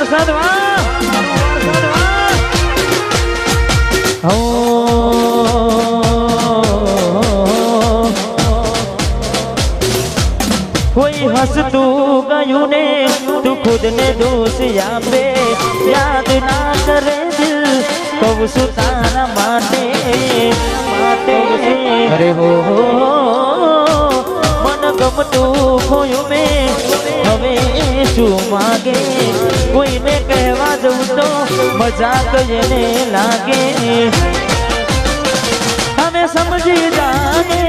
વારસદ કોઈ હસતું ગયું ને તું ખુદ ને દોષ આપે યાદ ના કરે દિલ કહું છું તારા માટે અરે હો મન ગમતું ખોયું મેં હવે શું માગે કોઈને કહેવા જવું તો મજાક એને લાગે અમે સમજી જાને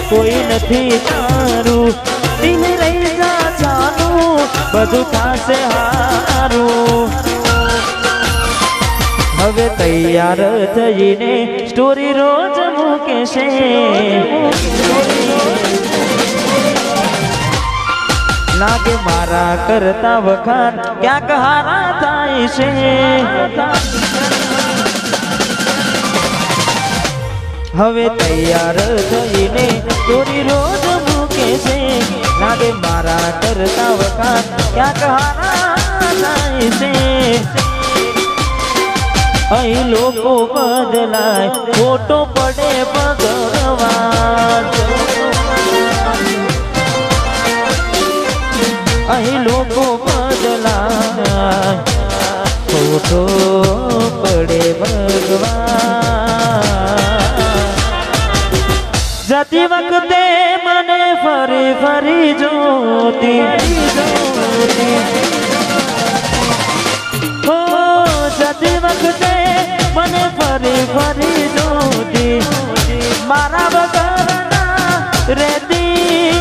કોઈ નથી તારું દિલ રહી જા ચાલું બધું થાશે હારું હવે તૈયાર થઈને સ્ટોરી રોજ મૂકે છે લાગે મારા કરતા વખાણ ક્યાંક હારા થાય છે હવે તૈયાર થઈને સ્ટોરી રોજ મૂકે છે લાગે મારા કરતા વખાણ ક્યાંક હારા થાય છે અહીં લોકો બદલાય ખોટો પડે ભગવાન અહીં લોકો બદલાય ખોટો પડે ભગવાન જતી વખતે મને ફરી ફરી જોતી હો જતી વખતે મને ફરી ફરી જોતી મારા વગરના રેતી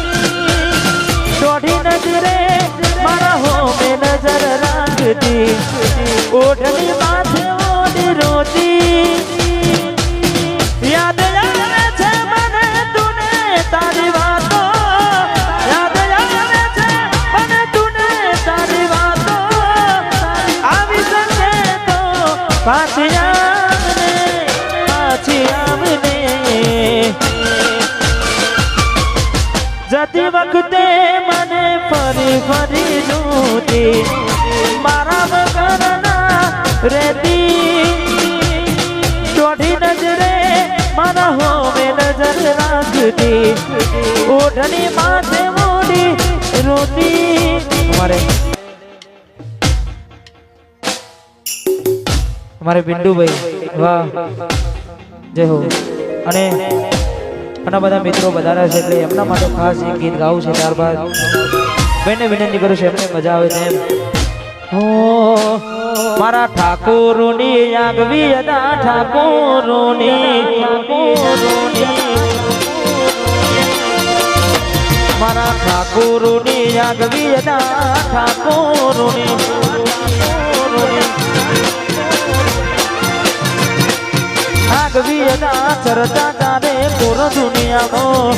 દોઢી નજરે મારા હોમે નજર રાખતી ઓઢણી માથે ઓઢી રોતી યાદ આવે છે મને તુને તારી વાતો યાદ આવે છે મને તુને તારી વાતો આવી શકે તો પાછી આવને જતી વખતે મને ફરી ફરી જોતી મારા વગરના રેતી દોઢી નજરે મારા હોમે નજર રાખતી ઓઢણી માથે મોડી રોતી અમારે પિન્ટુભાઈ વાહ જય હો અને ઘણા બધા મિત્રો વધારે છે એટલે એમના માટે ખાસ એક ગીત ગાવું છે ત્યારબાદ બેને વિનંતી કરું છું એમને મજા આવે છે એમ હો મારા ઠાકોરોની આગવી અદા ઠાકોરોની મારા ઠાકોરોની આગવી અદા ઠાકોરોની આગવી અદા ચર્ચા ચાલે પૂરો દુનિયામાં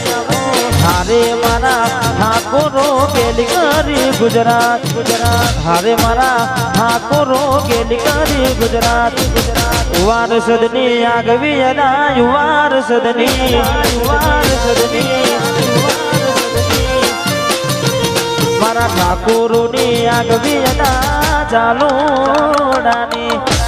હારે મારા ઠાકોરો ગેલી કરી ગુજરાત હારે મારા ઠાકોરો ગેલી કરી ગુજરાત વારસદની આગવી અદા વારસદની મારા ઠાકોરોની આગવી અદા ચાલો ડાની